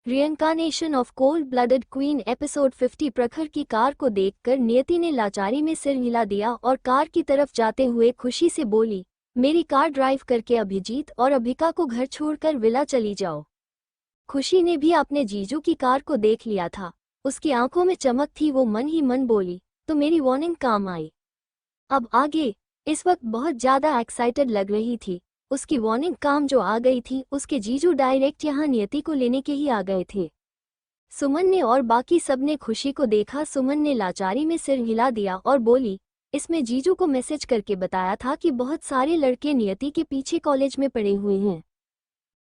रियंकानेशन of cold blooded queen episode 50। Prakhar की car को देखकर नियति ने लाचारी में सिर हिला दिया और कार की तरफ जाते हुए खुशी से बोली, मेरी कार ड्राइव करके अभिजीत और अभिका को घर छोड़कर विला चली जाओ। खुशी ने भी अपने जीजू की कार को देख लिया था। उसकी आंखों में चमक थी। वो मन ही मन बोली, तो मेरी वार्निंग काम आई। अब आगे। इस वक्त बहुत ज्यादा एक्साइटेड लग रही थी। उसकी वार्निंग काम जो आ गई थी, उसके जीजू डायरेक्ट यहाँ नियति को लेने के ही आ गए थे। सुमन ने और बाकी सब ने खुशी को देखा। सुमन ने लाचारी में सिर हिला दिया और बोली, इसमें जीजू को मैसेज करके बताया था कि बहुत सारे लड़के नियति के पीछे कॉलेज में पड़े हुए हैं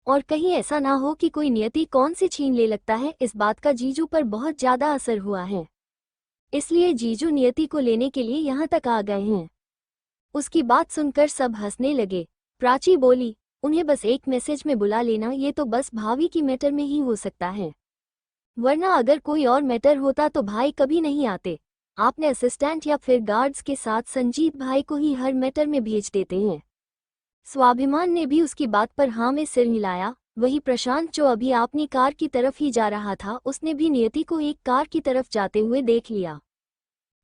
और कहीं ऐसा ना हो कि कोई नियति कौन से छीन ले लगता है। इस बात का जीजू पर बहुत ज्यादा असर हुआ है, इसलिए जीजू नियति को लेने के लिए यहाँ तक आ गए हैं। उसकी बात सुनकर सब हंसने लगे। प्राची बोली, उन्हें बस एक मैसेज में बुला लेना, ये तो बस भाभी की मैटर में ही हो सकता है, वरना अगर कोई और मैटर होता तो भाई कभी नहीं आते। आपने असिस्टेंट या फिर गार्ड्स के साथ संजीत भाई को ही हर मैटर में भेज देते हैं। स्वाभिमान ने भी उसकी बात पर हाँ में सिर हिलाया। वही प्रशांत जो अभी अपनी कार की तरफ ही जा रहा था, उसने भी नियति को एक कार की तरफ जाते हुए देख लिया।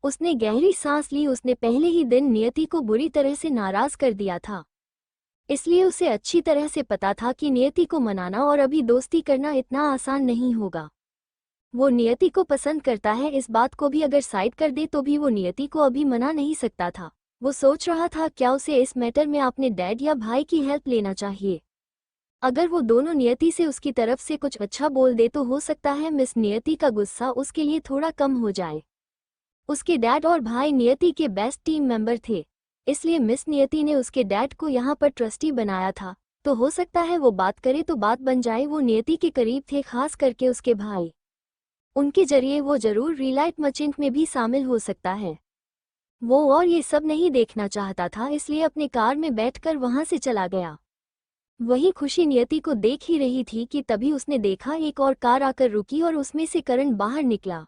उसने गहरी सांस ली। उसने पहले ही दिन नियति को बुरी तरह से नाराज कर दिया था, इसलिए उसे अच्छी तरह से पता था कि नियति को मनाना और अभी दोस्ती करना इतना आसान नहीं होगा। वो नियति को पसंद करता है, इस बात को भी अगर साइड कर दे तो भी वो नियति को अभी मना नहीं सकता था। वो सोच रहा था क्या उसे इस मैटर में अपने डैड या भाई की हेल्प लेना चाहिए। अगर वो दोनों नियति से उसकी तरफ से कुछ अच्छा बोल दे तो हो सकता है मिस नियति का गुस्सा उसके लिए थोड़ा कम हो जाए। उसके डैड और भाई नियति के बेस्ट टीम मेंबर थे, इसलिए मिस नियति ने उसके डैड को यहाँ पर ट्रस्टी बनाया था, तो हो सकता है वो बात करे तो बात बन जाए। वो नियति के करीब थे, खास करके उसके भाई। उनके जरिए वो जरूर रिलाइट मर्चेंट में भी शामिल हो सकता है। वो और ये सब नहीं देखना चाहता था, इसलिए अपने कार में बैठकर वहां से चला गया। वही खुशी नियति को देख ही रही थी कि तभी उसने देखा एक और कार आकर रुकी और उसमें से करण बाहर निकला।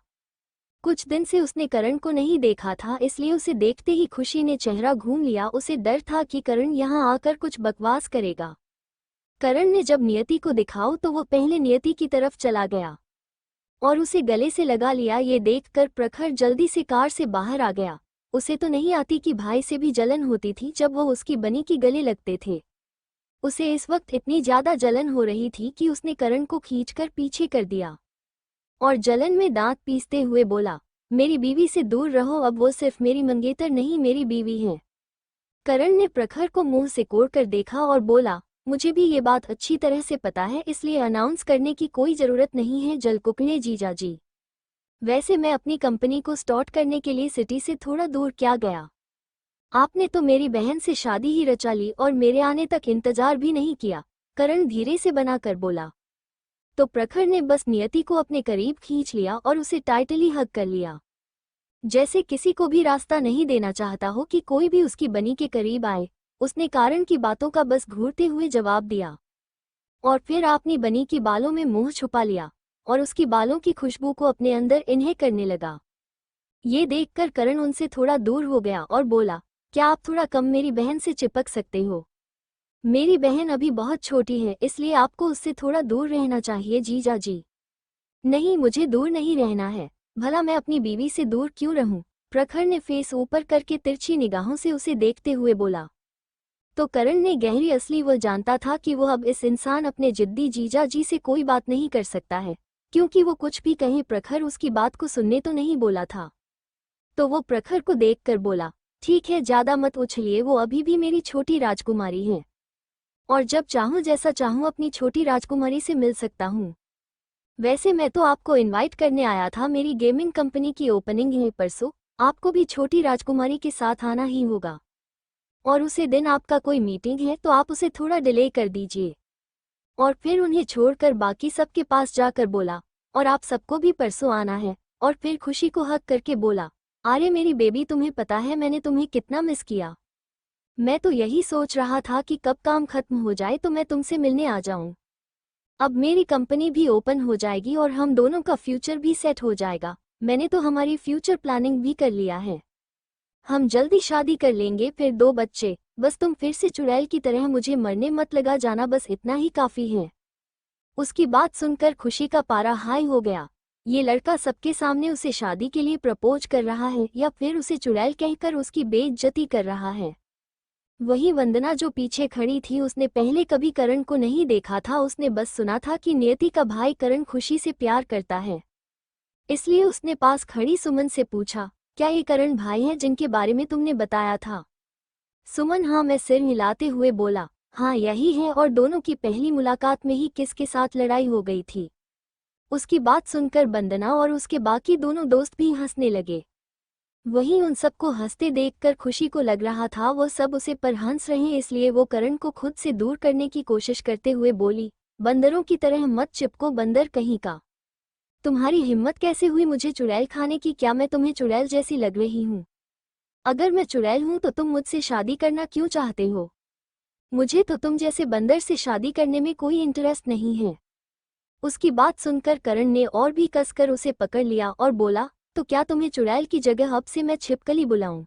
कुछ दिन से उसने करण को नहीं देखा था, इसलिए उसे देखते ही खुशी ने चेहरा घूम लिया। उसे डर था कि करण यहाँ आकर कुछ बकवास करेगा। करण ने जब नियति को दिखाओ तो वो पहले नियति की तरफ चला गया और उसे गले से लगा लिया। ये देखकर प्रखर जल्दी से कार से बाहर आ गया। उसे तो नहीं आती कि भाई से भी जलन होती थी जब वो उसकी बनी की गले लगते थे। उसे इस वक्त इतनी ज्यादा जलन हो रही थी कि उसने करण को खींचकर पीछे कर दिया और जलन में दांत पीसते हुए बोला, मेरी बीवी से दूर रहो, अब वो सिर्फ मेरी मंगेतर नहीं मेरी बीवी है। करण ने प्रखर को मुंह से कोड़कर देखा और बोला, मुझे भी ये बात अच्छी तरह से पता है, इसलिए अनाउंस करने की कोई जरूरत नहीं है जलकुकड़े जीजाजी। वैसे मैं अपनी कंपनी को स्टार्ट करने के लिए सिटी से थोड़ा दूर क्या गया। आपने तो मेरी बहन से शादी ही रचा ली और मेरे आने तक इंतजार भी नहीं किया, करण धीरे से बनाकर बोला। तो प्रखर ने बस नियति को अपने करीब खींच लिया और उसे टाइटली हग कर लिया, जैसे किसी को भी रास्ता नहीं देना चाहता हो कि कोई भी उसकी बनी के करीब आए। उसने कारण की बातों का बस घूरते हुए जवाब दिया और फिर अपनी बनी की बालों में मुंह छुपा लिया और उसकी बालों की खुशबू को अपने अंदर इन्हें करने लगा। ये देखकर करण उनसे थोड़ा दूर हो गया और बोला, क्या आप थोड़ा कम मेरी बहन से चिपक सकते हो? मेरी बहन अभी बहुत छोटी है, इसलिए आपको उससे थोड़ा दूर रहना चाहिए जीजा जी। नहीं, मुझे दूर नहीं रहना है, भला मैं अपनी बीवी से दूर क्यों रहूं? प्रखर ने फेस ऊपर करके तिरछी निगाहों से उसे देखते हुए बोला। तो करण ने गहरी असली वो जानता था कि वो अब इस इंसान अपने जिद्दी जीजा जी से कोई बात नहीं कर सकता है, क्योंकि वो कुछ भी कहे प्रखर उसकी बात को सुनने तो नहीं बोला था। तो वो प्रखर को देखकर बोला, ठीक है, ज्यादा मत उछलिए, वो अभी भी मेरी छोटी राजकुमारी है और जब चाहूं जैसा चाहूं अपनी छोटी राजकुमारी से मिल सकता हूं। वैसे मैं तो आपको इनवाइट करने आया था, मेरी गेमिंग कंपनी की ओपनिंग है परसों, आपको भी छोटी राजकुमारी के साथ आना ही होगा और उसी दिन आपका कोई मीटिंग है तो आप उसे थोड़ा डिले कर दीजिए। और फिर उन्हें छोड़कर बाकी सबके पास जाकर बोला, और आप सबको भी परसों आना है। और फिर खुशी को हक करके बोला, अरे मेरी बेबी, तुम्हें पता है मैंने तुम्हें कितना मिस किया। मैं तो यही सोच रहा था कि कब काम खत्म हो जाए तो मैं तुमसे मिलने आ जाऊं। अब मेरी कंपनी भी ओपन हो जाएगी और हम दोनों का फ्यूचर भी सेट हो जाएगा। मैंने तो हमारी फ्यूचर प्लानिंग भी कर लिया है, हम जल्दी शादी कर लेंगे, फिर 2 बच्चे। बस तुम फिर से चुड़ैल की तरह मुझे मरने मत लगा जाना, बस इतना ही काफी है। उसकी बात सुनकर खुशी का पारा हाई हो गया। ये लड़का सबके सामने उसे शादी के लिए प्रपोज कर रहा है या फिर उसे चुड़ैल कहकर उसकी बेइज्जती कर रहा है। वही वंदना जो पीछे खड़ी थी, उसने पहले कभी करण को नहीं देखा था। उसने बस सुना था कि नियति का भाई करण खुशी से प्यार करता है। इसलिए उसने पास खड़ी सुमन से पूछा, क्या ये करण भाई है जिनके बारे में तुमने बताया था? सुमन हाँ में सिर हिलाते हुए बोला, हाँ यही है, और दोनों की पहली मुलाकात में ही किसके साथ लड़ाई हो गई थी। उसकी बात सुनकर वंदना और उसके बाकी दोनों दोस्त भी हंसने लगे। वहीं उन सबको हंसते देखकर खुशी को लग रहा था वो सब उसे पर हंस रहे हैं, इसलिए वो करण को खुद से दूर करने की कोशिश करते हुए बोली, बंदरों की तरह मत चिपको बंदर कहीं का। तुम्हारी हिम्मत कैसे हुई मुझे चुड़ैल खाने की? क्या मैं तुम्हें चुड़ैल जैसी लग रही हूँ? अगर मैं चुड़ैल हूँ तो तुम मुझसे शादी करना क्यों चाहते हो? मुझे तो तुम जैसे बंदर से शादी करने में कोई इंटरेस्ट नहीं है। उसकी बात सुनकर करण ने और भी कसकर उसे पकड़ लिया और बोला, तो क्या तुम्हें चुड़ैल की जगह अब से मैं छिपकली बुलाऊं?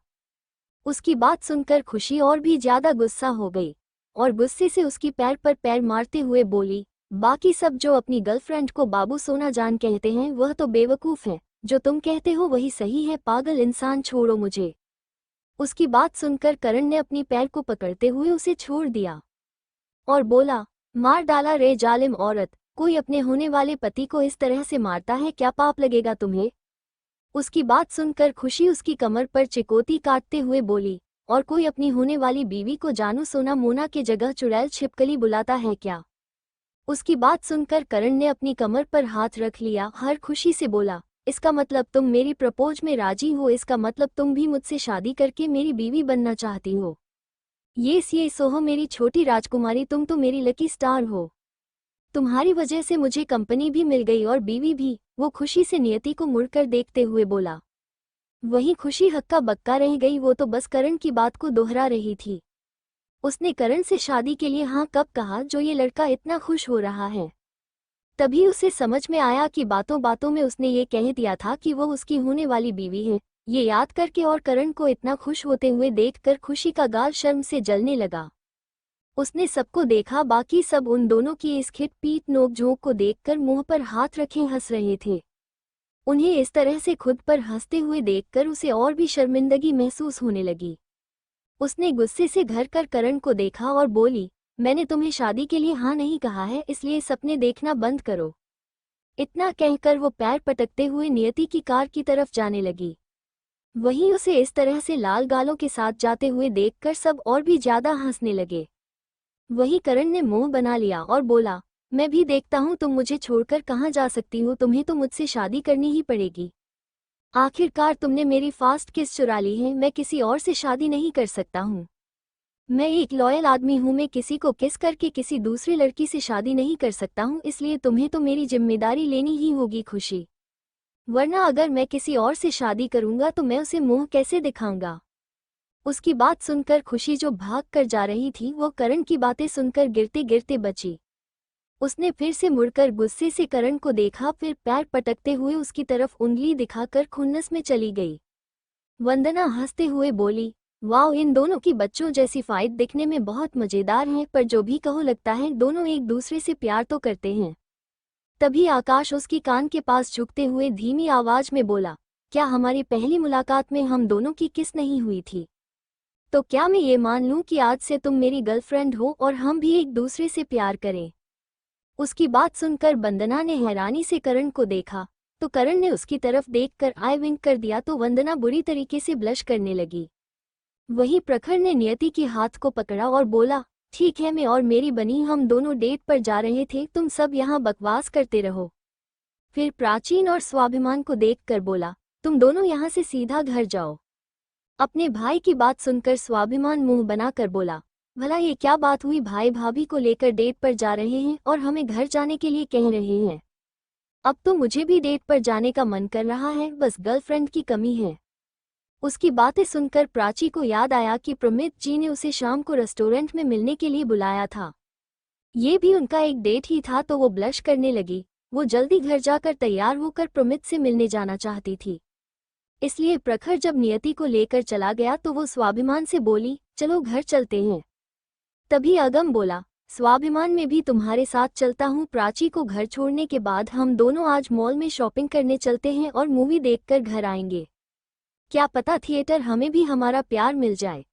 उसकी बात सुनकर खुशी और भी ज्यादा गुस्सा हो गई और गुस्से से उसकी पैर पर पैर मारते हुए बोली, बाकी सब जो अपनी गर्लफ्रेंड को बाबू सोना जान कहते हैं वह तो बेवकूफ है, जो तुम कहते हो वही सही है, पागल इंसान, छोड़ो मुझे। उसकी बात सुनकर करण ने अपनी पैर को पकड़ते हुए उसे छोड़ दिया और बोला, मार डाला रे जालिम औरत, कोई अपने होने वाले पति को इस तरह से मारता है? क्या पाप लगेगा तुम्हें? उसकी बात सुनकर खुशी उसकी कमर पर चिकोती काटते हुए बोली, और कोई अपनी होने वाली बीवी को जानू सोना मोना के जगह चुड़ैल छिपकली बुलाता है क्या? उसकी बात सुनकर करण ने अपनी कमर पर हाथ रख लिया, हर खुशी से बोला, इसका मतलब तुम मेरी प्रपोज में राजी हो? इसका मतलब तुम भी मुझसे शादी करके मेरी बीवी बनना चाहती हो? ये सोहो मेरी छोटी राजकुमारी, तुम तो मेरी लकी स्टार हो। तुम्हारी वजह से मुझे कंपनी भी मिल गई और बीवी भी। वो खुशी से नियति को मुड़कर देखते हुए बोला। वहीं खुशी हक्का बक्का रह गई, वो तो बस करण की बात को दोहरा रही थी। उसने करण से शादी के लिए हाँ कब कहा जो ये लड़का इतना खुश हो रहा है? तभी उसे समझ में आया कि बातों बातों में उसने ये कह दिया था कि वो उसकी होने वाली बीवी है। ये याद करके और करण को इतना खुश होते हुए देखकर खुशी का गाल शर्म से जलने लगा। उसने सबको देखा, बाकी सब उन दोनों की इस खिट पीट नोक-झोंक को देखकर मुंह पर हाथ रखे हंस रहे थे। उन्हें इस तरह से खुद पर हंसते हुए देखकर उसे और भी शर्मिंदगी महसूस होने लगी। उसने गुस्से से घर कर करण को देखा और बोली, मैंने तुम्हें शादी के लिए हाँ नहीं कहा है, इसलिए सपने देखना बंद करो। इतना कहकर वो पैर पटकते हुए नियति की कार की तरफ जाने लगी। वहीं उसे इस तरह से लाल गालों के साथ जाते हुए देखकर सब और भी ज्यादा हंसने लगे। वही करण ने मुंह बना लिया और बोला, मैं भी देखता हूँ तुम मुझे छोड़कर कहाँ जा सकती हो, तुम्हें तो मुझसे शादी करनी ही पड़ेगी। आखिरकार तुमने मेरी फास्ट किस चुरा ली है, मैं किसी और से शादी नहीं कर सकता हूँ। मैं एक लॉयल आदमी हूँ, मैं किसी को किस करके किसी दूसरी लड़की से शादी नहीं कर सकता हूँ, इसलिए तुम्हें तो मेरी जिम्मेदारी लेनी ही होगी खुशी। वरना अगर मैं किसी और से शादी करूँगा तो मैं उसे मुंह कैसे दिखाऊंगा? उसकी बात सुनकर खुशी जो भाग कर जा रही थी वो करण की बातें सुनकर गिरते गिरते बची। उसने फिर से मुड़कर गुस्से से करण को देखा, फिर पैर पटकते हुए उसकी तरफ उंगली दिखाकर खुन्नस में चली गई। वंदना हंसते हुए बोली, वाह, इन दोनों की बच्चों जैसी फाइट दिखने में बहुत मजेदार है, पर जो भी कहो लगता है दोनों एक दूसरे से प्यार तो करते हैं। तभी आकाश उसकी कान के पास झुकते हुए धीमी आवाज में बोला, क्या हमारी पहली मुलाकात में हम दोनों की किस नहीं हुई थी? तो क्या मैं ये मान लूं कि आज से तुम मेरी गर्लफ्रेंड हो और हम भी एक दूसरे से प्यार करें? उसकी बात सुनकर वंदना ने हैरानी से करण को देखा, तो करण ने उसकी तरफ देखकर आई विंक कर दिया तो वंदना बुरी तरीके से ब्लश करने लगी। वहीं प्रखर ने नियति के हाथ को पकड़ा और बोला, ठीक है, मैं और मेरी बनी हम दोनों डेट पर जा रहे थे, तुम सब यहाँ बकवास करते रहो। फिर प्राचीन और स्वाभिमान को देखकर बोला, तुम दोनों यहाँ से सीधा घर जाओ। अपने भाई की बात सुनकर स्वाभिमान मुंह बनाकर बोला, भला ये क्या बात हुई, भाई भाभी को लेकर डेट पर जा रहे हैं और हमें घर जाने के लिए कह रहे हैं। अब तो मुझे भी डेट पर जाने का मन कर रहा है, बस गर्लफ्रेंड की कमी है। उसकी बातें सुनकर प्राची को याद आया कि प्रमित जी ने उसे शाम को रेस्टोरेंट में मिलने के लिए बुलाया था। ये भी उनका एक डेट ही था, तो वो ब्लश करने लगी। वो जल्दी घर जाकर तैयार होकर प्रमित से मिलने जाना चाहती थी। इसलिए प्रखर जब नियति को लेकर चला गया तो वो स्वाभिमान से बोली, चलो घर चलते हैं। तभी अगम बोला, स्वाभिमान में भी तुम्हारे साथ चलता हूँ। प्राची को घर छोड़ने के बाद हम दोनों आज मॉल में शॉपिंग करने चलते हैं और मूवी देखकर घर आएंगे। क्या पता थिएटर हमें भी हमारा प्यार मिल जाए।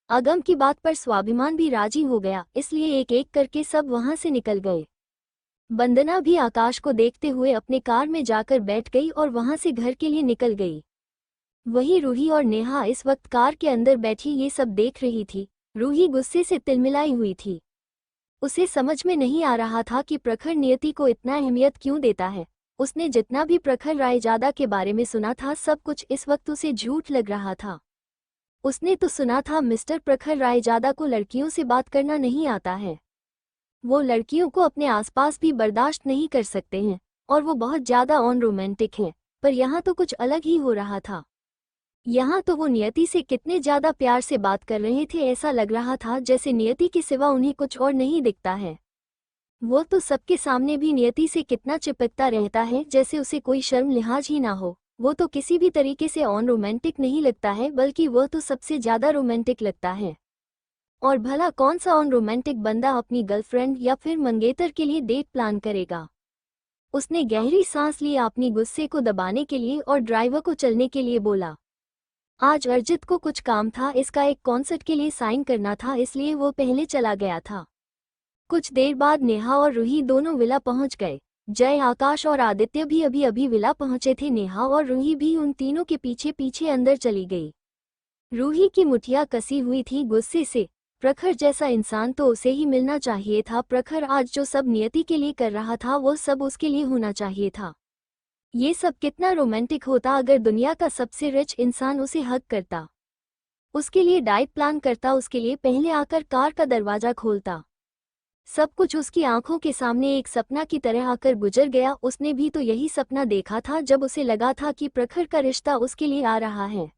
अगम की बात पर स्वाभिमान भी राजी हो गया, इसलिए एक एक करके सब वहां से निकल गए। वंदना भी आकाश को देखते हुए अपने कार में जाकर बैठ गई और वहां से घर के लिए निकल गई। वहीं रूही और नेहा इस वक्त कार के अंदर बैठी ये सब देख रही थी। रूही गुस्से से तिलमिलाई हुई थी। उसे समझ में नहीं आ रहा था कि प्रखर नियति को इतना अहमियत क्यों देता है। उसने जितना भी प्रखर रायजादा के बारे में सुना था सब कुछ इस वक्त उसे झूठ लग रहा था। उसने तो सुना था मिस्टर प्रखर रायजादा को लड़कियों से बात करना नहीं आता है। वो लड़कियों को अपने आसपास भी बर्दाश्त नहीं कर सकते हैं और वो बहुत ज़्यादा ऑन रोमांटिक हैं। पर यहाँ तो कुछ अलग ही हो रहा था। यहाँ तो वो नियति से कितने ज़्यादा प्यार से बात कर रहे थे। ऐसा लग रहा था जैसे नियति के सिवा उन्हें कुछ और नहीं दिखता है। वो तो सबके सामने भी नियति से कितना चिपकता रहता है, जैसे उसे कोई शर्म लिहाज ही ना हो। वो तो किसी भी तरीके से ऑन रोमांटिक नहीं लगता है, बल्कि वह तो सबसे ज़्यादा रोमांटिक लगता है। और भला कौन सा ऑन रोमांटिक बंदा अपनी गर्लफ्रेंड या फिर मंगेतर के लिए डेट प्लान करेगा। उसने गहरी सांस ली अपनी गुस्से को दबाने के लिए और ड्राइवर को चलने के लिए बोला। आज अर्जित को कुछ काम था, इसका एक कॉन्सर्ट के लिए साइन करना था, इसलिए वो पहले चला गया था। कुछ देर बाद नेहा और रूही दोनों विला पहुंच गए। जय, आकाश और आदित्य भी अभी अभी विला पहुंचे थे। नेहा और रूही भी उन तीनों के पीछे पीछे अंदर चली गई। रूही की मुठिया कसी हुई थी गुस्से से। प्रखर जैसा इंसान तो उसे ही मिलना चाहिए था। प्रखर आज जो सब नियति के लिए कर रहा था वो सब उसके लिए होना चाहिए था। ये सब कितना रोमांटिक होता अगर दुनिया का सबसे रिच इंसान उसे हक करता, उसके लिए डाइट प्लान करता, उसके लिए पहले आकर कार का दरवाजा खोलता। सब कुछ उसकी आंखों के सामने एक सपना की तरह आकर गुजर गया। उसने भी तो यही सपना देखा था जब उसे लगा था कि प्रखर का रिश्ता उसके लिए आ रहा है।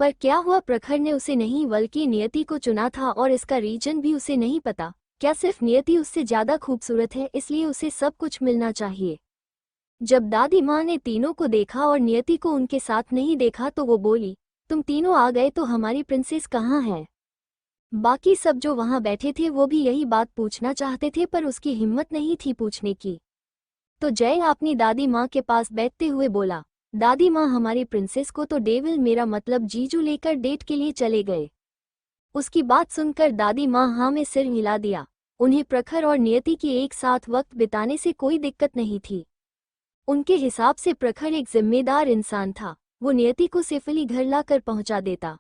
पर क्या हुआ, प्रखर ने उसे नहीं बल्कि नियति को चुना था और इसका रीजन भी उसे नहीं पता। क्या सिर्फ नियति उससे ज़्यादा खूबसूरत है इसलिए उसे सब कुछ मिलना चाहिए। जब दादी माँ ने तीनों को देखा और नियति को उनके साथ नहीं देखा तो वो बोली, तुम तीनों आ गए तो हमारी प्रिंसेस कहाँ है। बाकी सब जो वहाँ बैठे थे वो भी यही बात पूछना चाहते थे पर उसकी हिम्मत नहीं थी पूछने की। तो जय अपनी दादी माँ के पास बैठते हुए बोला, दादी माँ हमारी प्रिंसेस को तो डेविल, मेरा मतलब जीजू, लेकर डेट के लिए चले गए। उसकी बात सुनकर दादी माँ हाँ में सिर हिला दिया। उन्हें प्रखर और नियति की एक साथ वक्त बिताने से कोई दिक्कत नहीं थी। उनके हिसाब से प्रखर एक जिम्मेदार इंसान था। वो नियति को सेफली घर लाकर पहुंचा देता।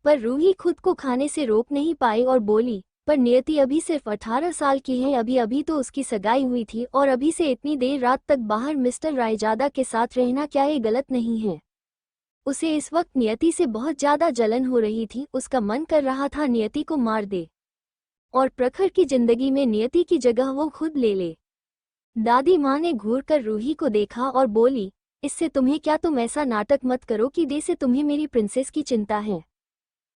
पर रूही खुद को खाने से रोक नहीं पाई और बोली, पर नियति अभी सिर्फ 18 साल की है, अभी अभी तो उसकी सगाई हुई थी और अभी से इतनी देर रात तक बाहर मिस्टर रायजादा के साथ रहना क्या ये गलत नहीं है। उसे इस वक्त नियति से बहुत ज़्यादा जलन हो रही थी। उसका मन कर रहा था नियति को मार दे और प्रखर की जिंदगी में नियति की जगह वो खुद ले ले। दादी माँ ने घूर कर रूही को देखा और बोली, इससे तुम्हें क्या, तुम ऐसा नाटक मत करो कि दे से तुम्हें मेरी प्रिंसेस की चिंता है।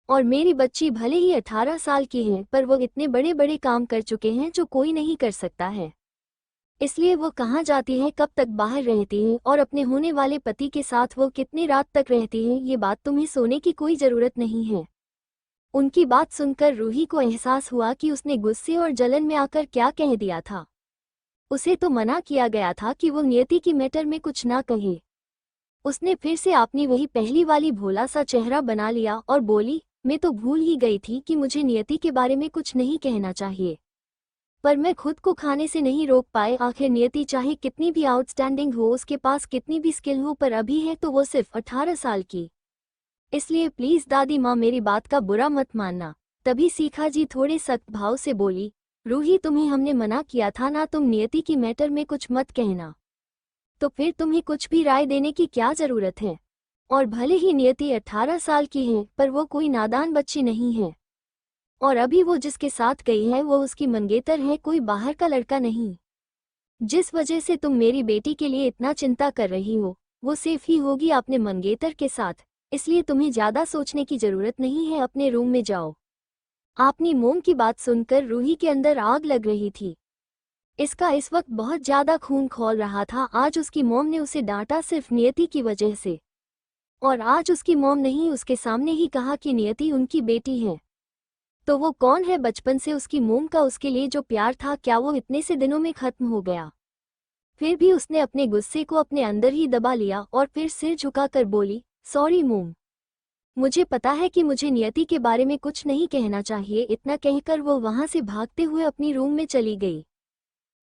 और मेरी बच्ची भले ही 18 साल की है पर वो इतने बड़े बड़े काम कर चुके हैं जो कोई नहीं कर सकता है। इसलिए वो कहाँ जाती है, कब तक बाहर रहती है और अपने होने वाले पति के साथ वो कितनी रात तक रहती है, ये बात तुम्हें सोने की कोई ज़रूरत नहीं है। उनकी बात सुनकर रूही को एहसास हुआ कि उसने गुस्से और जलन में आकर क्या कह दिया था। उसे तो मना किया गया था कि वो नियति की मैटर में कुछ ना कहे। उसने फिर से अपनी वही पहली वाली भोला सा चेहरा बना लिया और बोली, मैं तो भूल ही गई थी कि मुझे नियति के बारे में कुछ नहीं कहना चाहिए, पर मैं खुद को खाने से नहीं रोक पाए। आखिर नियति चाहे कितनी भी आउटस्टैंडिंग हो, उसके पास कितनी भी स्किल हो, पर अभी है तो वो सिर्फ 18 साल की। इसलिए प्लीज़ दादी माँ मेरी बात का बुरा मत मानना। तभी सीखा जी थोड़े सख्त भाव से बोली, रूही तुम्हें हमने मना किया था ना, तुम नियति की मैटर में कुछ मत कहना। तो फिर तुम्हें कुछ भी राय देने की क्या ज़रूरत है। और भले ही नियति 18 साल की है पर वो कोई नादान बच्ची नहीं है। और अभी वो जिसके साथ गई है वो उसकी मंगेतर है, कोई बाहर का लड़का नहीं। जिस वजह से तुम मेरी बेटी के लिए इतना चिंता कर रही हो वो सेफ ही होगी अपने मंगेतर के साथ, इसलिए तुम्हें ज़्यादा सोचने की ज़रूरत नहीं है, अपने रूम में जाओ। आपनी मोम की बात सुनकर रूही के अंदर आग लग रही थी। इसका इस वक्त बहुत ज़्यादा खून खौल रहा था। आज उसकी मोम ने उसे डांटा सिर्फ नियति की वजह से, और आज उसकी मोम नहीं उसके सामने ही कहा कि नियति उनकी बेटी है। तो वो कौन है? बचपन से उसकी मोम का उसके लिए जो प्यार था, क्या वो इतने से दिनों में खत्म हो गया? फिर भी उसने अपने गुस्से को अपने अंदर ही दबा लिया और फिर सिर झुकाकर बोली, सॉरी मोम, मुझे पता है कि मुझे नियति के बारे में कुछ नहीं कहना चाहिए। इतना कहकर वो वहां से भागते हुए अपनी रूम में चली गई।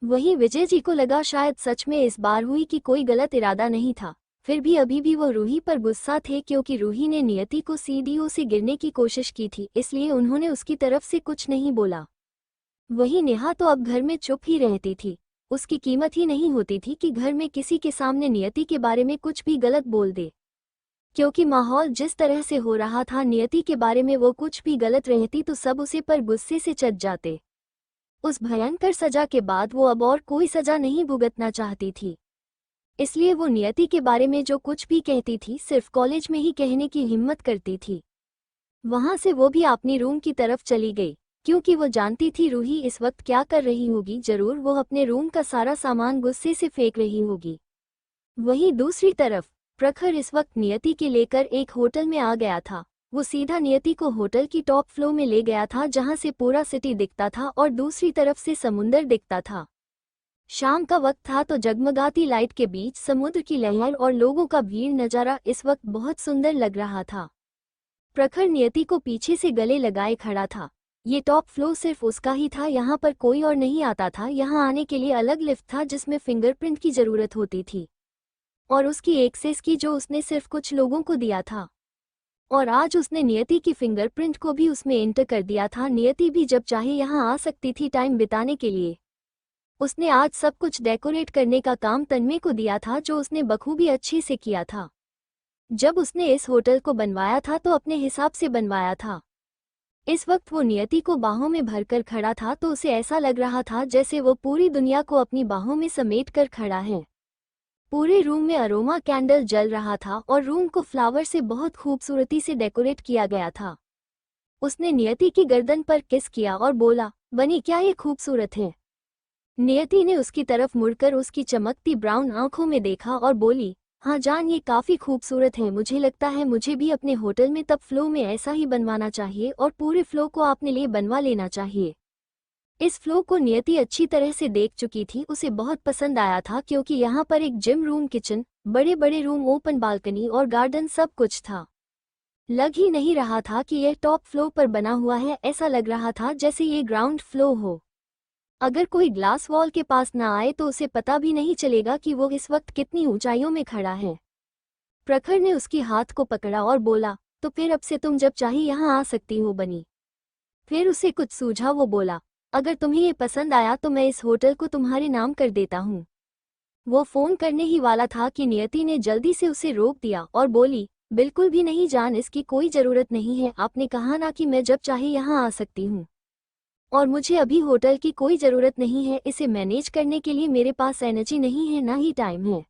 वहीं विजय जी को लगा शायद सच में इस बार हुई कि कोई गलत इरादा नहीं था। फिर भी अभी भी वो रूही पर गुस्सा थे, क्योंकि रूही ने नियति को सीढ़ियों से गिरने की कोशिश की थी, इसलिए उन्होंने उसकी तरफ से कुछ नहीं बोला। वहीं नेहा तो अब घर में चुप ही रहती थी। उसकी कीमत ही नहीं होती थी कि घर में किसी के सामने नियति के बारे में कुछ भी गलत बोल दे, क्योंकि माहौल जिस तरह से हो रहा था, नियति के बारे में वो कुछ भी गलत रहती तो सब उसे पर गुस्से से चट जाते। उस भयंकर सजा के बाद वो अब और कोई सजा नहीं भुगतना चाहती थी, इसलिए वो नियति के बारे में जो कुछ भी कहती थी सिर्फ कॉलेज में ही कहने की हिम्मत करती थी। वहां से वो भी अपनी रूम की तरफ चली गई, क्योंकि वो जानती थी रूही इस वक्त क्या कर रही होगी। जरूर वो अपने रूम का सारा सामान गुस्से से फेंक रही होगी। वहीं दूसरी तरफ प्रखर इस वक्त नियति के लेकर एक होटल में आ गया था। वो सीधा नियति को होटल की टॉप फ्लोर में ले गया था, जहां से पूरा सिटी दिखता था और दूसरी तरफ से समुंदर दिखता था। शाम का वक्त था तो जगमगाती लाइट के बीच समुद्र की लहर और लोगों का भीड़ नजारा इस वक्त बहुत सुंदर लग रहा था। प्रखर नियति को पीछे से गले लगाए खड़ा था। ये टॉप फ्लोर सिर्फ उसका ही था, यहाँ पर कोई और नहीं आता था। यहाँ आने के लिए अलग लिफ्ट था जिसमें फिंगरप्रिंट की जरूरत होती थी, और उसकी एक्सेस की जो उसने सिर्फ कुछ लोगों को दिया था। और आज उसने नियति की फिंगरप्रिंट को भी उसमें एंटर कर दिया था। नियति भी जब चाहे यहाँ आ सकती थी टाइम बिताने के लिए। उसने आज सब कुछ डेकोरेट करने का काम तन्मय को दिया था, जो उसने बखूबी अच्छे से किया था। जब उसने इस होटल को बनवाया था तो अपने हिसाब से बनवाया था। इस वक्त वो नियति को बाहों में भरकर खड़ा था, तो उसे ऐसा लग रहा था जैसे वो पूरी दुनिया को अपनी बाहों में समेट कर खड़ा है। पूरे रूम में अरोमा कैंडल जल रहा था और रूम को फ्लावर से बहुत खूबसूरती से डेकोरेट किया गया था। उसने नियति की गर्दन पर किस किया और बोला, बनी क्या ये खूबसूरत है? नियति ने उसकी तरफ मुड़कर उसकी चमकती ब्राउन आंखों में देखा और बोली, हाँ जान, ये काफी खूबसूरत है। मुझे लगता है मुझे भी अपने होटल में तब फ्लो में ऐसा ही बनवाना चाहिए और पूरे फ्लो को अपने लिए बनवा लेना चाहिए। इस फ्लो को नियति अच्छी तरह से देख चुकी थी। उसे बहुत पसंद आया था, क्योंकि यहाँ पर एक जिम रूम, किचन, बड़े बड़े रूम, ओपन बालकनी और गार्डन सब कुछ था। लग ही नहीं रहा था कि यह टॉप फ्लो पर बना हुआ है, ऐसा लग रहा था जैसे ये ग्राउंड फ्लो हो। अगर कोई ग्लास वॉल के पास ना आए तो उसे पता भी नहीं चलेगा कि वो इस वक्त कितनी ऊंचाइयों में खड़ा है। प्रखर ने उसकी हाथ को पकड़ा और बोला, तो फिर अब से तुम जब चाहे यहाँ आ सकती हो बनी। फिर उसे कुछ सूझा, वो बोला, अगर तुम्हें ये पसंद आया तो मैं इस होटल को तुम्हारे नाम कर देता हूँ। वो फोन करने ही वाला था कि नियति ने जल्दी से उसे रोक दिया और बोली, बिल्कुल भी नहीं जान, इसकी कोई जरूरत नहीं है। आपने कहा ना कि मैं जब चाहे यहाँ आ सकती हूँ, और मुझे अभी होटल की कोई ज़रूरत नहीं है। इसे मैनेज करने के लिए मेरे पास एनर्जी नहीं है, ना ही टाइम है।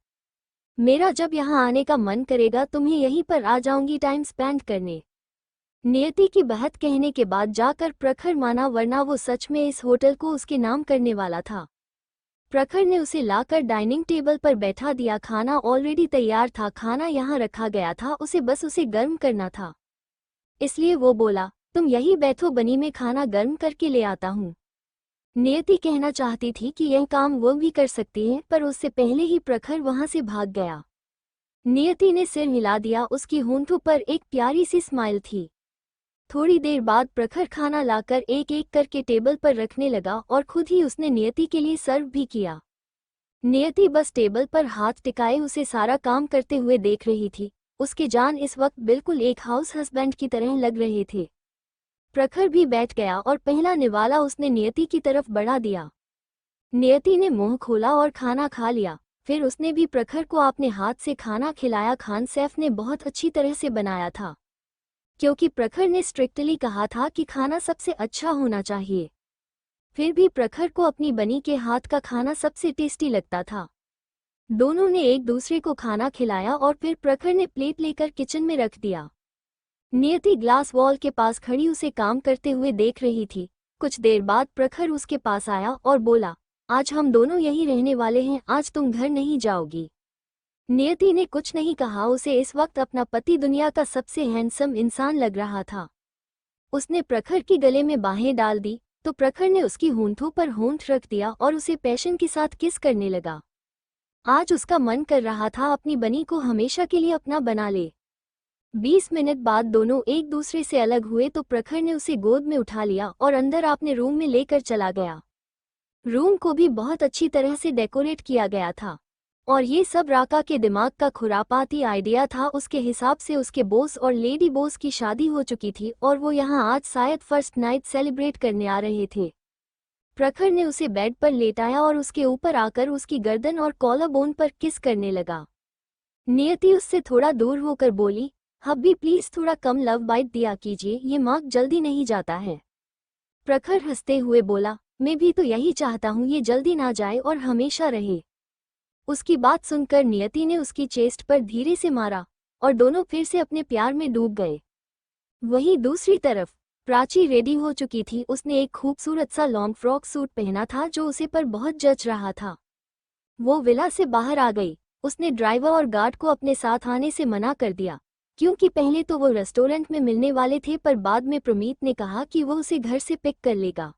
मेरा जब यहाँ आने का मन करेगा तुम्हें यहीं पर आ जाऊंगी टाइम स्पेंड करने। नियति की बहत कहने के बाद जाकर प्रखर माना, वरना वो सच में इस होटल को उसके नाम करने वाला था। प्रखर ने उसे लाकर डाइनिंग टेबल पर बैठा दिया। खाना ऑलरेडी तैयार था, खाना यहाँ रखा गया था, उसे गर्म करना था। इसलिए वो बोला, तुम यही बैठो बनी, में खाना गर्म करके ले आता हूँ। नियति कहना चाहती थी कि यह काम वो भी कर सकती है, पर उससे पहले ही प्रखर वहां से भाग गया। नियति ने सिर हिला दिया, उसकी होंठों पर एक प्यारी सी स्माइल थी। थोड़ी देर बाद प्रखर खाना लाकर एक एक करके टेबल पर रखने लगा और खुद ही उसने नियति के लिए सर्व भी किया। नियति बस टेबल पर हाथ टिकाए उसे सारा काम करते हुए देख रही थी। उसके जान इस वक्त बिल्कुल एक हाउस हस्बैंड की तरह लग रहे थे। प्रखर भी बैठ गया और पहला निवाला उसने नियति की तरफ बढ़ा दिया। नियति ने मुंह खोला और खाना खा लिया। फिर उसने भी प्रखर को अपने हाथ से खाना खिलाया। खान सैफ ने बहुत अच्छी तरह से बनाया था, क्योंकि प्रखर ने स्ट्रिक्टली कहा था कि खाना सबसे अच्छा होना चाहिए। फिर भी प्रखर को अपनी बनी के हाथ का खाना सबसे टेस्टी लगता था। दोनों ने एक दूसरे को खाना खिलाया और फिर प्रखर ने प्लेट लेकर किचन में रख दिया। नियति ग्लास वॉल के पास खड़ी उसे काम करते हुए देख रही थी। कुछ देर बाद प्रखर उसके पास आया और बोला, आज हम दोनों यहीं रहने वाले हैं, आज तुम घर नहीं जाओगी। नियति ने कुछ नहीं कहा। उसे इस वक्त अपना पति दुनिया का सबसे हैंडसम इंसान लग रहा था। उसने प्रखर के गले में बाहें डाल दी तो प्रखर ने उसकी होंठों पर होंठ रख दिया और उसे पैशन के साथ किस करने लगा। आज उसका मन कर रहा था अपनी बनी को हमेशा के लिए अपना बना ले। 20 मिनट बाद दोनों एक दूसरे से अलग हुए तो प्रखर ने उसे गोद में उठा लिया और अंदर अपने रूम में लेकर चला गया। रूम को भी बहुत अच्छी तरह से डेकोरेट किया गया था और ये सब राका के दिमाग का खुरापाती आइडिया था। उसके हिसाब से उसके बॉस और लेडी बॉस की शादी हो चुकी थी और वो यहाँ आज शायद फर्स्ट नाइट सेलिब्रेट करने आ रहे थे। प्रखर ने उसे बेड पर लेटाया और उसके ऊपर आकर उसकी गर्दन और कॉलर बोन पर किस करने लगा। नियति उससे थोड़ा दूर होकर बोली, हब्बी प्लीज थोड़ा कम लव बाइट दिया कीजिए, ये मार्क जल्दी नहीं जाता है। प्रखर हंसते हुए बोला, मैं भी तो यही चाहता हूँ, ये जल्दी ना जाए और हमेशा रहे। उसकी बात सुनकर नियति ने उसकी चेस्ट पर धीरे से मारा और दोनों फिर से अपने प्यार में डूब गए। वहीं दूसरी तरफ प्राची रेडी हो चुकी थी। उसने एक खूबसूरत सा लॉन्ग फ्रॉक सूट पहना था जो उसे पर बहुत जच रहा था। वो विला से बाहर आ गई। उसने ड्राइवर और गार्ड को अपने साथ आने से मना कर दिया क्योंकि पहले तो वो रेस्टोरेंट में मिलने वाले थे, पर बाद में प्रमीत ने कहा कि वो उसे घर से पिक कर लेगा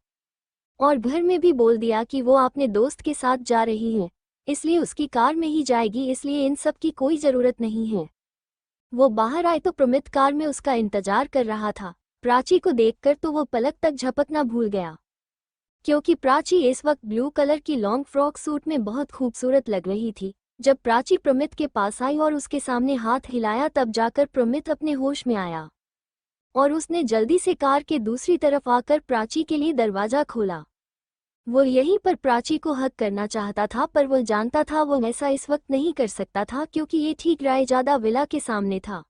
और घर में भी बोल दिया कि वो अपने दोस्त के साथ जा रही है, इसलिए उसकी कार में ही जाएगी, इसलिए इन सब की कोई ज़रूरत नहीं है। वो बाहर आए तो प्रमित कार में उसका इंतजार कर रहा था। प्राची को देखकर तो वो पलक तक झपकना भूल गया क्योंकि प्राची इस वक्त ब्लू कलर की लॉन्ग फ्रॉक सूट में बहुत खूबसूरत लग रही थी। जब प्राची प्रमित के पास आई और उसके सामने हाथ हिलाया तब जाकर प्रमित अपने होश में आया और उसने जल्दी से कार के दूसरी तरफ आकर प्राची के लिए दरवाज़ा खोला। वो यहीं पर प्राची को हक करना चाहता था, पर वो जानता था वो ऐसा इस वक्त नहीं कर सकता था क्योंकि ये ठीक रायजादा विला के सामने था।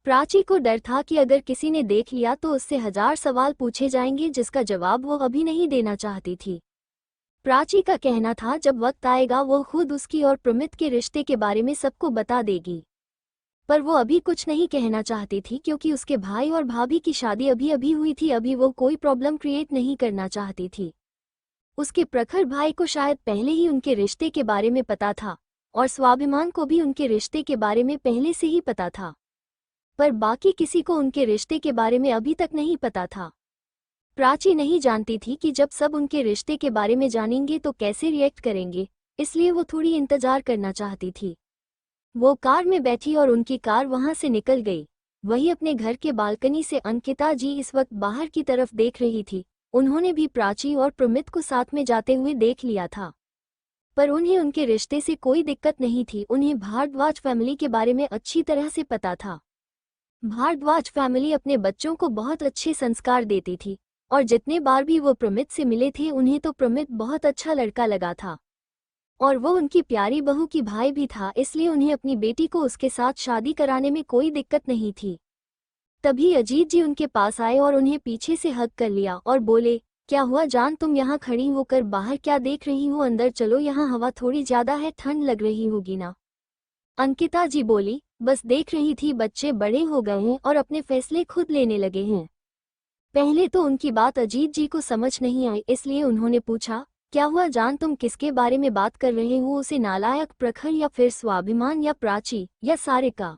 प्राची को डर था कि अगर किसी ने देख लिया तो उससे 1000 सवाल पूछे जाएंगे जिसका जवाब वो अभी नहीं देना चाहती थी। प्राची का कहना था जब वक्त आएगा वो खुद उसकी और प्रमित के रिश्ते के बारे में सबको बता देगी, पर वो अभी कुछ नहीं कहना चाहती थी क्योंकि उसके भाई और भाभी की शादी अभी अभी हुई थी। अभी वो कोई प्रॉब्लम क्रिएट नहीं करना चाहती थी। उसके प्रखर भाई को शायद पहले ही उनके रिश्ते के बारे में पता था और स्वाभिमान को भी उनके रिश्ते के बारे में पहले से ही पता था, पर बाकी किसी को उनके रिश्ते के बारे में अभी तक नहीं पता था। प्राची नहीं जानती थी कि जब सब उनके रिश्ते के बारे में जानेंगे तो कैसे रिएक्ट करेंगे, इसलिए वो थोड़ी इंतजार करना चाहती थी। वो कार में बैठी और उनकी कार वहां से निकल गई। वही अपने घर के बालकनी से अंकिता जी इस वक्त बाहर की तरफ देख रही थी। उन्होंने भी प्राची और प्रमित को साथ में जाते हुए देख लिया था, पर उन्हें उनके रिश्ते से कोई दिक्कत नहीं थी। उन्हें भारद्वाज फैमिली के बारे में अच्छी तरह से पता था। भारद्वाज फैमिली अपने बच्चों को बहुत अच्छे संस्कार देती थी और जितने बार भी वो प्रमित से मिले थे उन्हें तो प्रमित बहुत अच्छा लड़का लगा था और वो उनकी प्यारी बहू की भाई भी था, इसलिए उन्हें अपनी बेटी को उसके साथ शादी कराने में कोई दिक्कत नहीं थी। तभी अजीत जी उनके पास आए और उन्हें पीछे से हग कर लिया और बोले, क्या हुआ जान, तुम यहाँ खड़ी होकर बाहर क्या देख रही हो? अंदर चलो, यहाँ हवा थोड़ी ज्यादा है, ठंड लग रही होगी ना। अंकिता जी बोली, बस देख रही थी, बच्चे बड़े हो गए हैं और अपने फैसले खुद लेने लगे हैं। पहले तो उनकी बात अजीत जी को समझ नहीं आई, इसलिए उन्होंने पूछा, क्या हुआ जान, तुम किसके बारे में बात कर रहे हो? उसे नालायक, प्रखर या फिर स्वाभिमान या प्राची या सारिका?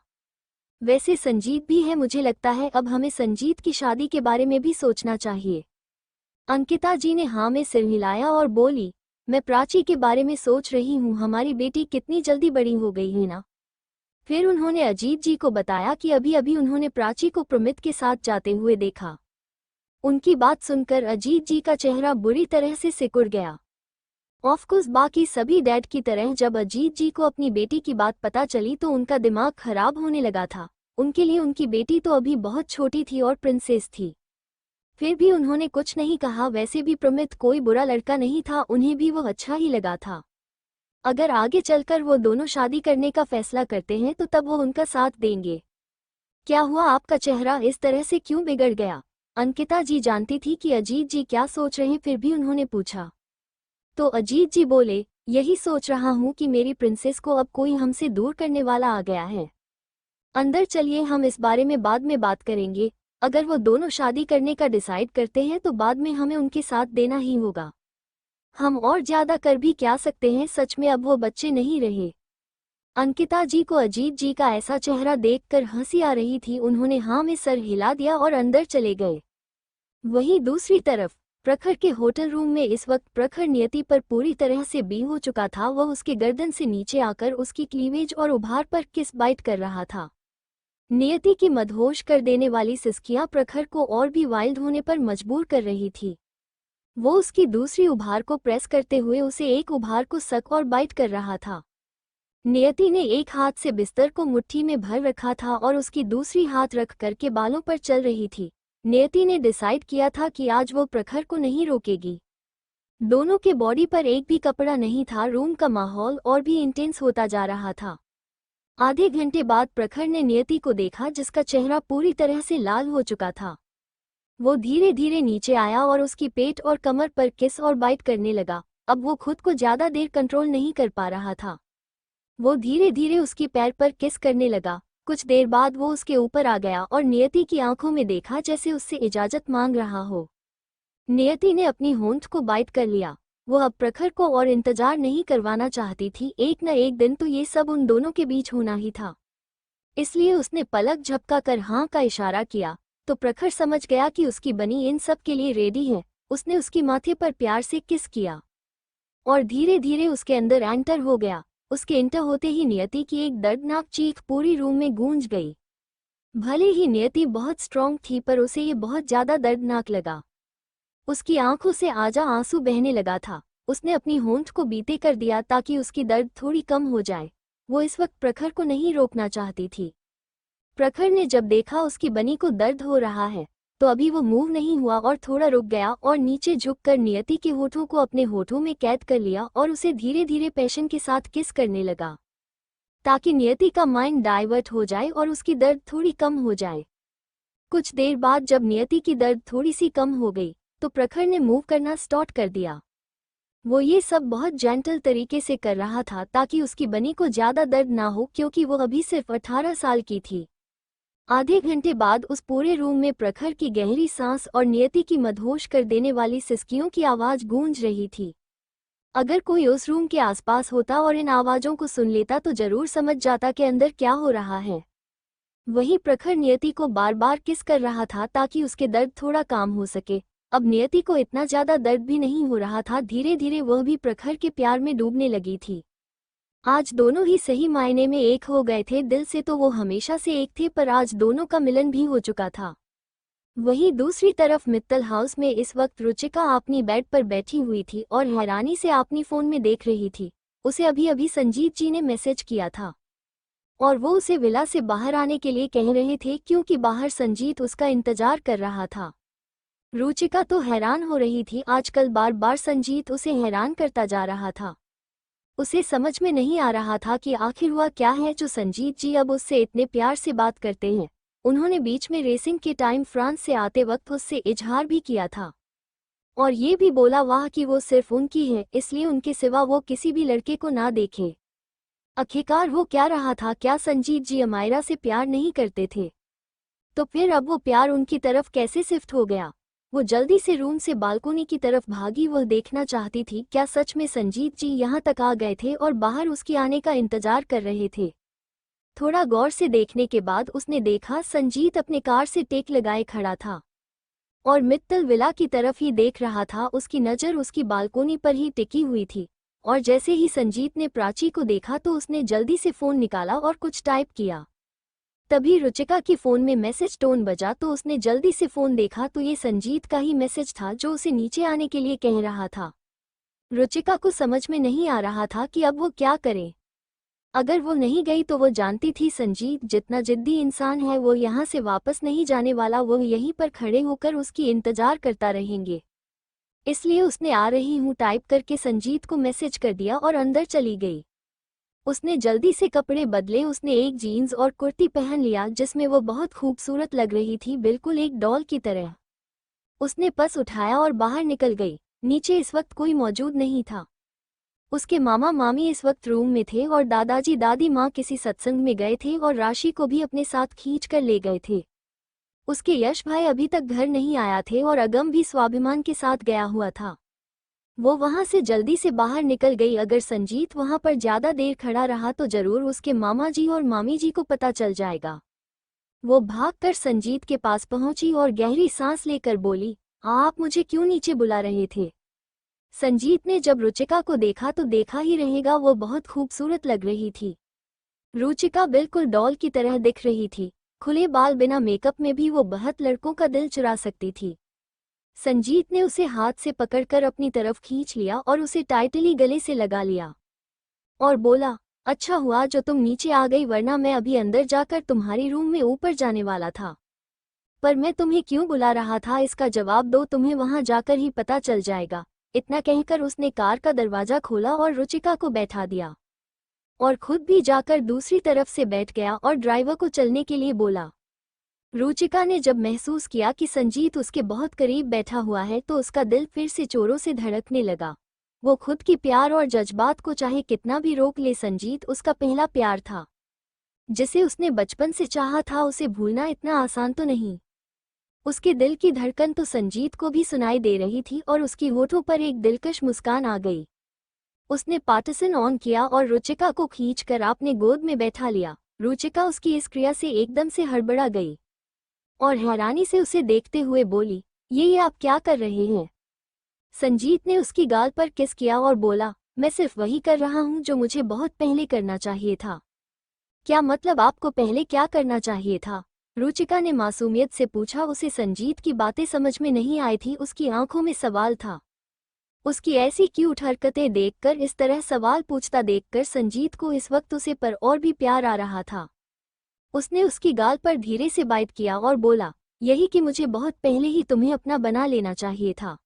वैसे संजीत भी है, मुझे लगता है अब हमें संजीत की शादी के बारे में भी सोचना चाहिए। अंकिता जी ने हाँ में सिर हिलाया और बोली, मैं प्राची के बारे में सोच रही हूँ, हमारी बेटी कितनी जल्दी बड़ी हो गई है ना। फिर उन्होंने अजीत जी को बताया कि अभी अभी उन्होंने प्राची को प्रमित के साथ जाते हुए देखा। उनकी बात सुनकर अजीत जी का चेहरा बुरी तरह से सिकुड़ गया। ऑफकोर्स बाकी सभी डैड की तरह जब अजीत जी को अपनी बेटी की बात पता चली तो उनका दिमाग खराब होने लगा था। उनके लिए उनकी बेटी तो अभी बहुत छोटी थी और प्रिंसेस थी। फिर भी उन्होंने कुछ नहीं कहा। वैसे भी प्रमित कोई बुरा लड़का नहीं था, उन्हें भी वो अच्छा ही लगा था। अगर आगे चलकर वो दोनों शादी करने का फैसला करते हैं तो तब वो उनका साथ देंगे। क्या हुआ, आपका चेहरा इस तरह से क्यों बिगड़ गया? अंकिता जी जानती थी कि अजीत जी क्या सोच रहे हैं, फिर भी उन्होंने पूछा। तो अजीत जी बोले, यही सोच रहा हूँ कि मेरी प्रिंसेस को अब कोई हमसे दूर करने वाला आ गया है। अंदर चलिए, हम इस बारे में बाद में बात करेंगे। अगर वो दोनों शादी करने का डिसाइड करते हैं तो बाद में हमें उनके साथ देना ही होगा। हम और ज्यादा कर भी क्या सकते हैं, सच में अब वो बच्चे नहीं रहे। अंकिता जी को अजीत जी का ऐसा चेहरा देखकर हंसी आ रही थी। उन्होंने हाँ में सर हिला दिया और अंदर चले गए। वहीं दूसरी तरफ प्रखर के होटल रूम में इस वक्त प्रखर नियति पर पूरी तरह से बी हो चुका था। वह उसके गर्दन से नीचे आकर उसकी क्लीवेज और उभार पर किस बाइट कर रहा था। नियति की मदहोश कर देने वाली सिसकियां प्रखर को और भी वाइल्ड होने पर मजबूर कर रही थी। वो उसकी दूसरी उभार को प्रेस करते हुए उसे एक उभार को सक और बाइट कर रहा था। नियति ने एक हाथ से बिस्तर को मुट्ठी में भर रखा था और उसकी दूसरी हाथ रख करके बालों पर चल रही थी। नियति ने डिसाइड किया था कि आज वो प्रखर को नहीं रोकेगी। दोनों के बॉडी पर एक भी कपड़ा नहीं था। रूम का माहौल और भी इंटेंस होता जा रहा था। आधे घंटे बाद प्रखर ने नियति को देखा जिसका चेहरा पूरी तरह से लाल हो चुका था। वो धीरे धीरे नीचे आया और उसकी पेट और कमर पर किस और बाइट करने लगा। अब वो खुद को ज्यादा देर कंट्रोल नहीं कर पा रहा था। वो धीरे धीरे उसकी पैर पर किस करने लगा। कुछ देर बाद वो उसके ऊपर आ गया और नियति की आंखों में देखा जैसे उससे इजाजत मांग रहा हो। नियति ने अपनी होंठ को बाइट कर लिया। वो अब प्रखर को और इंतजार नहीं करवाना चाहती थी। एक न एक दिन तो ये सब उन दोनों के बीच होना ही था। इसलिए उसने पलक झपका कर हाँ का इशारा किया तो प्रखर समझ गया कि उसकी बनी इन सब के लिए रेडी है। उसने उसकी माथे पर प्यार से किस किया और धीरे धीरे उसके अंदर एंटर हो गया। उसके इंटर होते ही नियति की एक दर्दनाक चीख पूरी रूम में गूंज गई। भले ही नियति बहुत स्ट्रांग थी पर उसे ये बहुत ज्यादा दर्दनाक लगा। उसकी आंखों से आजा आंसू बहने लगा था। उसने अपनी होंठ को बीते कर दिया ताकि उसकी दर्द थोड़ी कम हो जाए। वो इस वक्त प्रखर को नहीं रोकना चाहती थी। प्रखर ने जब देखा उसकी बनी को दर्द हो रहा है तो अभी वो मूव नहीं हुआ और थोड़ा रुक गया और नीचे झुककर नियति के होठों को अपने होठों में कैद कर लिया और उसे धीरे धीरे पैशन के साथ किस करने लगा ताकि नियति का माइंड डाइवर्ट हो जाए और उसकी दर्द थोड़ी कम हो जाए। कुछ देर बाद जब नियति की दर्द थोड़ी सी कम हो गई तो प्रखर ने मूव करना स्टार्ट कर दिया। वो ये सब बहुत जेंटल तरीके से कर रहा था ताकि उसकी बनी को ज्यादा दर्द ना हो क्योंकि वो अभी सिर्फ 18 साल की थी। आधे घंटे बाद उस पूरे रूम में प्रखर की गहरी सांस और नियति की मदहोश कर देने वाली सिसकियों की आवाज गूंज रही थी। अगर कोई उस रूम के आसपास होता और इन आवाजों को सुन लेता तो जरूर समझ जाता कि अंदर क्या हो रहा है। वहीं प्रखर नियति को बार बार किस कर रहा था ताकि उसके दर्द थोड़ा काम हो सके। अब नियति को इतना ज्यादा दर्द भी नहीं हो रहा था। धीरे धीरे वह भी प्रखर के प्यार में डूबने लगी थी। आज दोनों ही सही मायने में एक हो गए थे। दिल से तो वो हमेशा से एक थे पर आज दोनों का मिलन भी हो चुका था। वहीं दूसरी तरफ मित्तल हाउस में इस वक्त रुचिका अपनी बेड पर बैठी हुई थी और हैरानी से अपनी फोन में देख रही थी। उसे अभी अभी संजीत जी ने मैसेज किया था और वो उसे विला से बाहर आने के लिए कह रहे थे क्योंकि बाहर संजीत उसका इंतजार कर रहा था। रुचिका तो हैरान हो रही थी। आजकल बार बार संजीत उसे हैरान करता जा रहा था। उसे समझ में नहीं आ रहा था कि आखिर हुआ क्या है जो संजीत जी अब उससे इतने प्यार से बात करते हैं। उन्होंने बीच में रेसिंग के टाइम फ्रांस से आते वक्त उससे इजहार भी किया था और ये भी बोला वाह कि वो सिर्फ उनकी है, इसलिए उनके सिवा वो किसी भी लड़के को ना देखे। आखिरकार वो क्या रहा था? क्या संजीत जी अमायरा से प्यार नहीं करते थे? तो फिर अब वो प्यार उनकी तरफ कैसे शिफ्ट हो गया? वो जल्दी से रूम से बालकोनी की तरफ भागी। वह देखना चाहती थी क्या सच में संजीत जी यहाँ तक आ गए थे और बाहर उसके आने का इंतजार कर रहे थे। थोड़ा गौर से देखने के बाद उसने देखा संजीत अपने कार से टेक लगाए खड़ा था और मित्तल विला की तरफ ही देख रहा था। उसकी नज़र उसकी बालकोनी पर ही टिकी हुई थी और जैसे ही संजीत ने प्राची को देखा तो उसने जल्दी से फ़ोन निकाला और कुछ टाइप किया। तभी रुचिका की फ़ोन में मैसेज टोन बजा तो उसने जल्दी से फ़ोन देखा तो ये संजीत का ही मैसेज था जो उसे नीचे आने के लिए कह रहा था। रुचिका को समझ में नहीं आ रहा था कि अब वो क्या करे। अगर वो नहीं गई तो वो जानती थी संजीत जितना जिद्दी इंसान है वो यहाँ से वापस नहीं जाने वाला। वो यहीं पर खड़े होकर उसकी इंतजार करता रहेंगे। इसलिए उसने आ रही हूँ टाइप करके संजीत को मैसेज कर दिया और अंदर चली गई। उसने जल्दी से कपड़े बदले। उसने एक जीन्स और कुर्ती पहन लिया जिसमें वो बहुत खूबसूरत लग रही थी, बिल्कुल एक डॉल की तरह। उसने पर्स उठाया और बाहर निकल गई। नीचे इस वक्त कोई मौजूद नहीं था। उसके मामा मामी इस वक्त रूम में थे और दादाजी दादी माँ किसी सत्संग में गए थे और राशि को भी अपने साथ खींच कर ले गए थे। उसके यश भाई अभी तक घर नहीं आया थे और अगम भी स्वाभिमान के साथ गया हुआ था। वो वहां से जल्दी से बाहर निकल गई। अगर संजीत वहां पर ज्यादा देर खड़ा रहा तो जरूर उसके मामा जी और मामी जी को पता चल जाएगा। वो भागकर संजीत के पास पहुंची और गहरी सांस लेकर बोली, आप मुझे क्यों नीचे बुला रहे थे? संजीत ने जब रुचिका को देखा तो देखा ही रहेगा, वो बहुत खूबसूरत लग रही थी। रुचिका बिल्कुल डॉल की तरह दिख रही थी। खुले बाल बिना मेकअप में भी वो बहुत लड़कों का दिल चुरा सकती थी। संजीत ने उसे हाथ से पकड़कर अपनी तरफ खींच लिया और उसे टाइटली गले से लगा लिया और बोला, अच्छा हुआ जो तुम नीचे आ गई, वरना मैं अभी अंदर जाकर तुम्हारी रूम में ऊपर जाने वाला था। पर मैं तुम्हें क्यों बुला रहा था इसका जवाब दो, तुम्हें वहां जाकर ही पता चल जाएगा। इतना कहकर उसने कार का दरवाजा खोला और रुचिका को बैठा दिया और खुद भी जाकर दूसरी तरफ से बैठ गया और ड्राइवर को चलने के लिए बोला। रुचिका ने जब महसूस किया कि संजीत उसके बहुत करीब बैठा हुआ है तो उसका दिल फिर से जोरों से धड़कने लगा। वो खुद की प्यार और जज्बात को चाहे कितना भी रोक ले, संजीत उसका पहला प्यार था जिसे उसने बचपन से चाहा था। उसे भूलना इतना आसान तो नहीं। उसके दिल की धड़कन तो संजीत को भी सुनाई दे रही थी और उसकी होठों पर एक दिलकश मुस्कान आ गई। उसने पार्टीशन ऑन किया और रुचिका को खींचकर अपने गोद में बैठा लिया। रुचिका उसकी इस क्रिया से एकदम से हड़बड़ा गई और हैरानी से उसे देखते हुए बोली, ये आप क्या कर रहे हैं? संजीत ने उसकी गाल पर किस किया और बोला, मैं सिर्फ वही कर रहा हूं जो मुझे बहुत पहले करना चाहिए था। क्या मतलब, आपको पहले क्या करना चाहिए था? रुचिका ने मासूमियत से पूछा। उसे संजीत की बातें समझ में नहीं आई थी, उसकी आंखों में सवाल था। उसकी ऐसी क्यूट हरकतें देखकर, इस तरह सवाल पूछता देखकर संजीत को इस वक्त उसे पर और भी प्यार आ रहा था। उसने उसकी गाल पर धीरे से बाइट किया और बोला, यही कि मुझे बहुत पहले ही तुम्हें अपना बना लेना चाहिए था।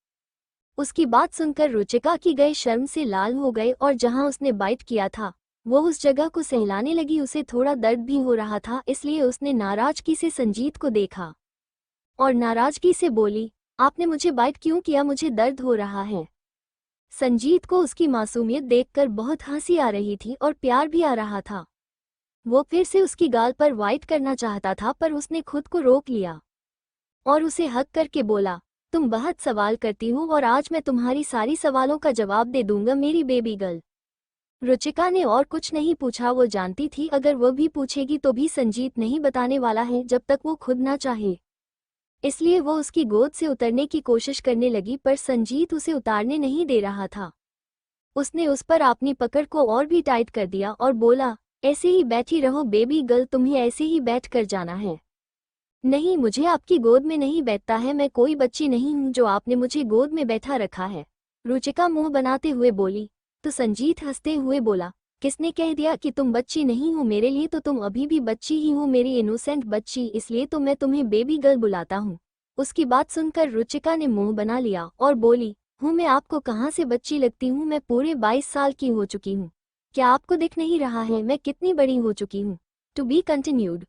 उसकी बात सुनकर रुचिका की गए शर्म से लाल हो गए और जहां उसने बाइट किया था वो उस जगह को सहलाने लगी। उसे थोड़ा दर्द भी हो रहा था, इसलिए उसने नाराजगी से संजीत को देखा और नाराजगी से बोली, आपने मुझे बाइट क्यों किया? मुझे दर्द हो रहा है। संजीत को उसकी मासूमियत देखकर बहुत हंसी आ रही थी और प्यार भी आ रहा था। वो फिर से उसकी गाल पर वाइट करना चाहता था, पर उसने खुद को रोक लिया और उसे हक करके बोला, तुम बहुत सवाल करती हो और आज मैं तुम्हारी सारी सवालों का जवाब दे दूंगा मेरी बेबी गर्ल। रुचिका ने और कुछ नहीं पूछा। वो जानती थी अगर वो भी पूछेगी तो भी संजीत नहीं बताने वाला है जब तक वो खुद ना चाहे। इसलिए वो उसकी गोद से उतरने की कोशिश करने लगी, पर संजीत उसे उतारने नहीं दे रहा था। उसने उस पर अपनी पकड़ को और भी टाइट कर दिया और बोला, ऐसे ही बैठी रहो बेबी गर्ल, तुम्हें ऐसे ही बैठ कर जाना है। नहीं, मुझे आपकी गोद में नहीं बैठता है, मैं कोई बच्ची नहीं हूँ जो आपने मुझे गोद में बैठा रखा है। रुचिका मुंह बनाते हुए बोली। तो संजीत हंसते हुए बोला, किसने कह दिया कि तुम बच्ची नहीं हो? मेरे लिए तो तुम अभी भी बच्ची ही हो, मेरी इनोसेंट बच्ची, इसलिए तो मैं तुम्हें बेबी गर्ल बुलाता हूँ। उसकी बात सुनकर रुचिका ने मुंह बना लिया और बोली, हूँ मैं आपको कहाँ से बच्ची लगती हूँ? मैं पूरे 22 साल की हो चुकी हूँ। क्या आपको दिख नहीं रहा है मैं कितनी बड़ी हो चुकी हूँ? To be continued.